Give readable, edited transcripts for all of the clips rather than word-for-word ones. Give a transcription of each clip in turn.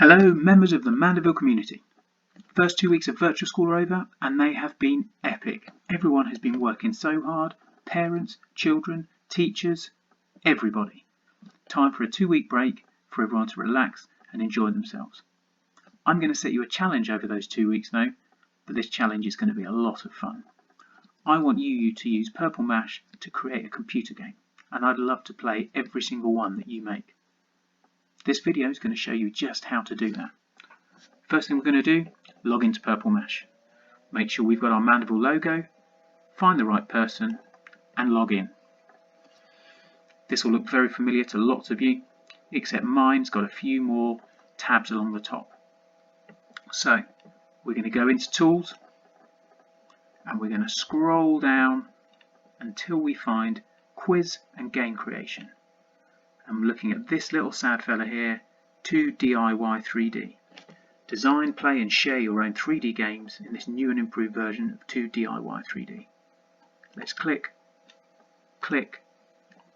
Hello, members of the Mandeville community. First 2 weeks of virtual school are over and they have been epic. Everyone has been working so hard, parents, children, teachers, everybody. Time for a 2-week break for everyone to relax and enjoy themselves. I'm going to set you a challenge over those 2 weeks though, but this challenge is going to be a lot of fun. I want you to use Purple Mash to create a computer game, and I'd love to play every single one that you make. This video is going to show you just how to do that. First thing we're going to do, log into Purple Mash. Make sure we've got our Mandeville logo, find the right person and log in. This will look very familiar to lots of you, except mine's got a few more tabs along the top. So we're going to go into Tools and we're going to scroll down until we find Quiz and Game Creation. I'm looking at this little sad fella here, 2DIY 3D. Design, play and share your own 3D games in this new and improved version of 2DIY 3D. Let's click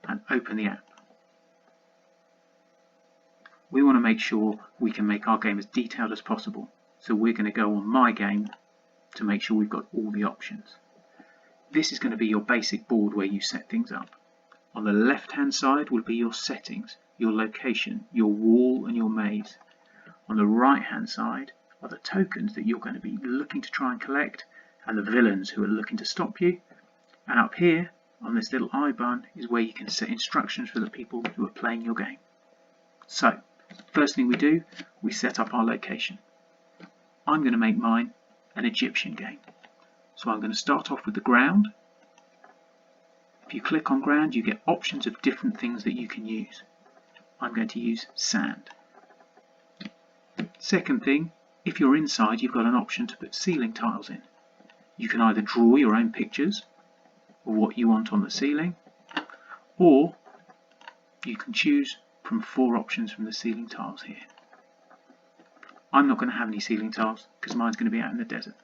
and open the app. We want to make sure we can make our game as detailed as possible, so we're going to go on My Game to make sure we've got all the options. This is going to be your basic board where you set things up. On the left hand side will be your settings, your location, your wall and your maze. On the right hand side are the tokens that you're going to be looking to try and collect and the villains who are looking to stop you. And up here on this little eye button is where you can set instructions for the people who are playing your game. So first thing we do, we set up our location. I'm going to make mine an Egyptian game. So I'm going to start off with the ground. If you click on ground, you get options of different things that you can use. I'm going to use sand. Second thing, if you're inside, you've got an option to put ceiling tiles in. You can either draw your own pictures or what you want on the ceiling, or you can choose from 4 options from the ceiling tiles here. I'm not going to have any ceiling tiles because mine's going to be out in the desert.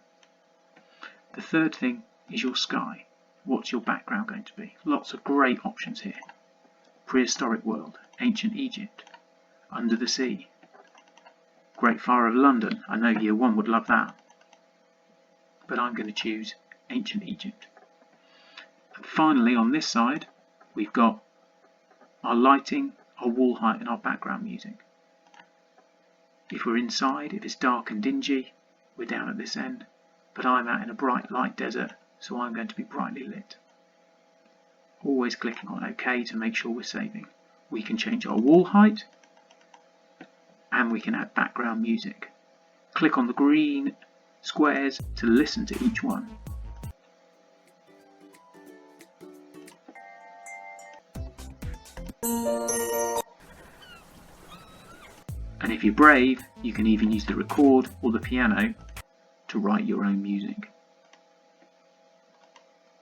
The third thing is your sky. What's your background going to be? Lots of great options here. Prehistoric world, ancient Egypt, under the sea, Great Fire of London. I know year 1 would love that. But I'm going to choose ancient Egypt. And finally on this side we've got our lighting, our wall height and our background music. If we're inside, if it's dark and dingy, we're down at this end. But I'm out in a bright light desert, so I'm going to be brightly lit. Always clicking on OK to make sure we're saving. We can change our wall height and we can add background music. Click on the green squares to listen to each one. And if you're brave, you can even use the record or the piano to write your own music.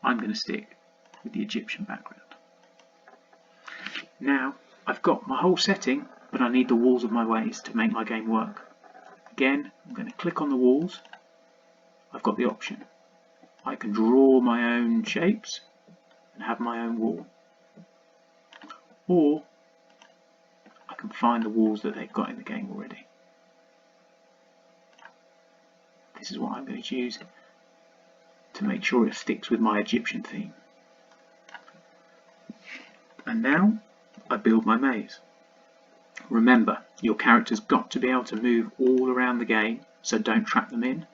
I'm going to stick with the Egyptian background. Now I've got my whole setting, but I need the walls of my ways to make my game work. Again, I'm going to click on the walls. I've got the option. I can draw my own shapes and have my own wall. Or I can find the walls that they've got in the game already. This is what I'm going to choose to make sure it sticks with my Egyptian theme. And now I build my maze. Remember, your character's got to be able to move all around the game, so don't trap them in.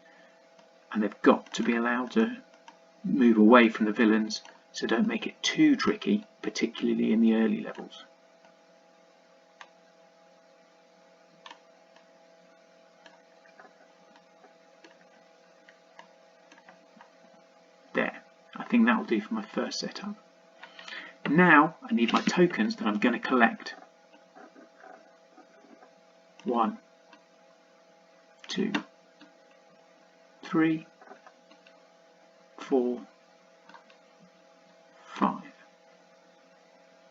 And they've got to be allowed to move away from the villains, so don't make it too tricky, particularly in the early levels. There, I think that'll do for my first setup. Now I need my tokens that I'm going to collect. 1, 2, 3, 4, 5.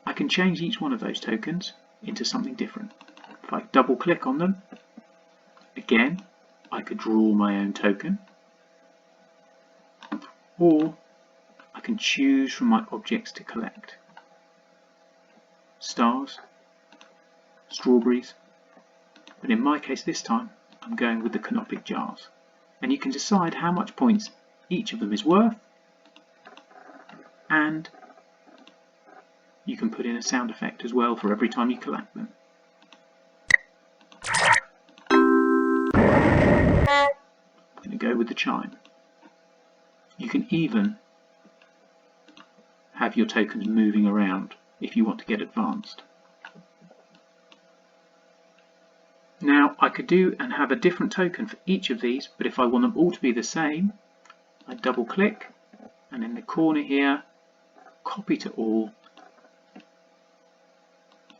I can change each one of those tokens into something different. If I double click on them, again I could draw my own token, or I can choose from my objects to collect. Stars, strawberries, but in my case this time I'm going with the Canopic Jars. And you can decide how much points each of them is worth, and you can put in a sound effect as well for every time you collect them. I'm going to go with the chime. You can even have your tokens moving around if you want to get advanced. Now I could do and have a different token for each of these, but if I want them all to be the same, I double click and in the corner here, copy to all.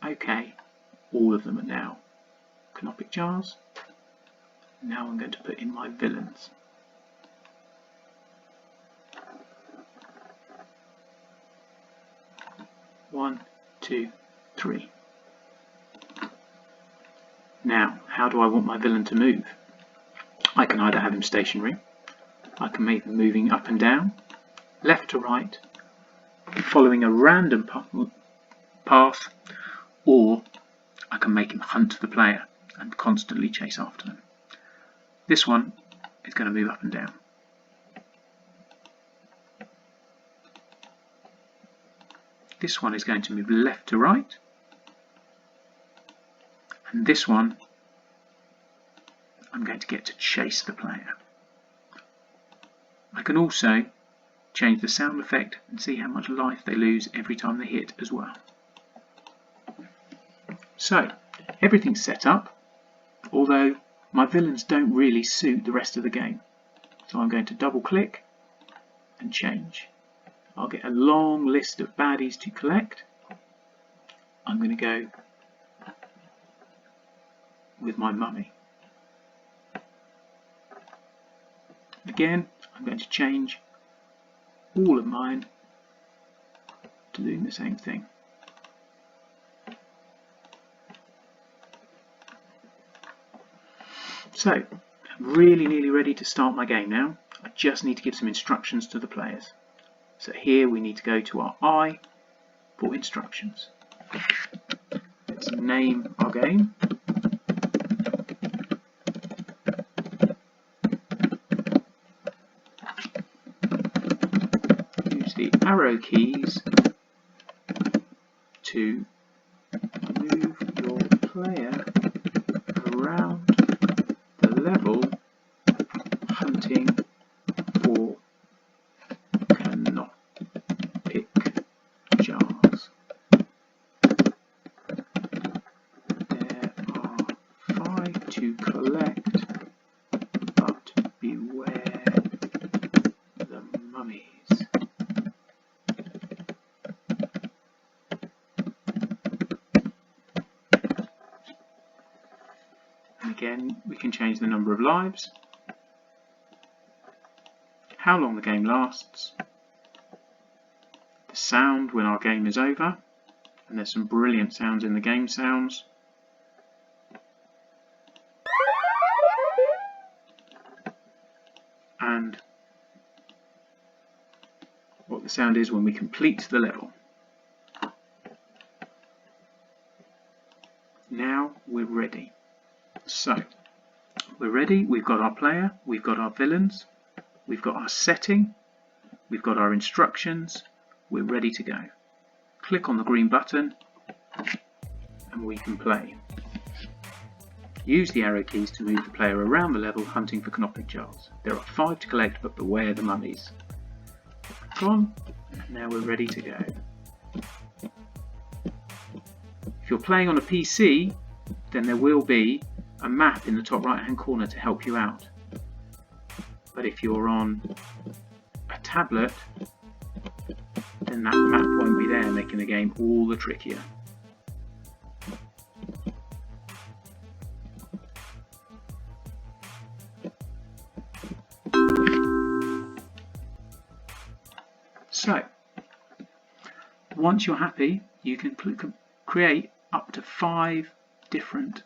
OK, all of them are now Canopic Jars. Now I'm going to put in my villains. One, two, three. Now, how do I want my villain to move? I can either have him stationary, I can make them moving up and down, left to right, following a random path, or I can make him hunt the player and constantly chase after them. This one is going to move up and down. This one is going to move left to right. And this one, I'm going to get to chase the player. I can also change the sound effect and see how much life they lose every time they hit as well. So, everything's set up, although my villains don't really suit the rest of the game. So I'm going to double click and change. I'll get a long list of baddies to collect. I'm going to go with my mummy. Again, I'm going to change all of mine to doing the same thing. So, I'm really nearly ready to start my game now. I just need to give some instructions to the players. So here we need to go to our I for instructions. Let's name our game. Use the arrow keys to move your player around the level hunting for Canopic Jars. There are 5 to collect, but beware the mummies. And again, we can change the number of lives, how long the game lasts, the sound when our game is over, and there's some brilliant sounds in the game sounds. And what the sound is when we complete the level. Now we're ready. So, we're ready, we've got our player, we've got our villains, we've got our setting, we've got our instructions, we're ready to go. Click on the green button and we can play. Use the arrow keys to move the player around the level hunting for Canopic Jars. There are 5 to collect, but beware the mummies. Gone, and now we're ready to go. If you're playing on a PC, then there will be a map in the top right hand corner to help you out. But if you're on a tablet, then that map won't be there, making the game all the trickier. So, once you're happy, you can create up to 5 different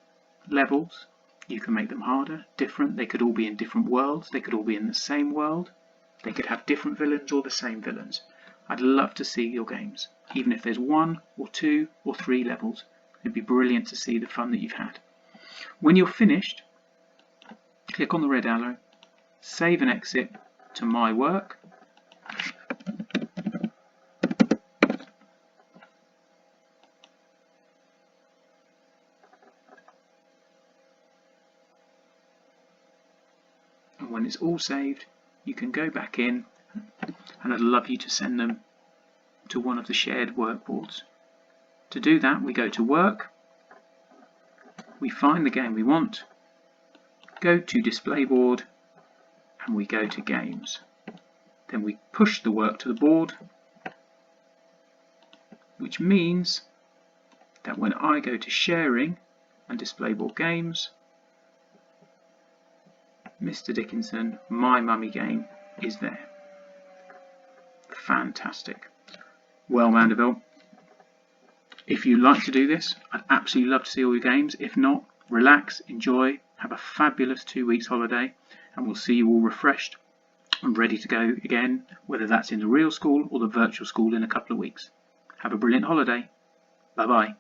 levels. You can make them harder, different. They could all be in different worlds. They could all be in the same world. They could have different villains or the same villains. I'd love to see your games, even if there's 1 or 2 or 3 levels. It'd be brilliant to see the fun that you've had. When you're finished, click on the red arrow, save and exit to My Work. And when it's all saved, you can go back in, and I'd love you to send them to one of the shared workboards. To do that, we go to Work, we find the game we want, go to Display Board, and we go to Games. Then we push the work to the board, which means that when I go to Sharing and Display Board Games, Mr. Dickinson, My Mummy Game is there. Fantastic. Well, Mandeville, if you like to do this, I'd absolutely love to see all your games. If not, relax, enjoy, have a fabulous 2 weeks holiday, and we'll see you all refreshed and ready to go again, whether that's in the real school or the virtual school in a couple of weeks. Have a brilliant holiday. Bye bye.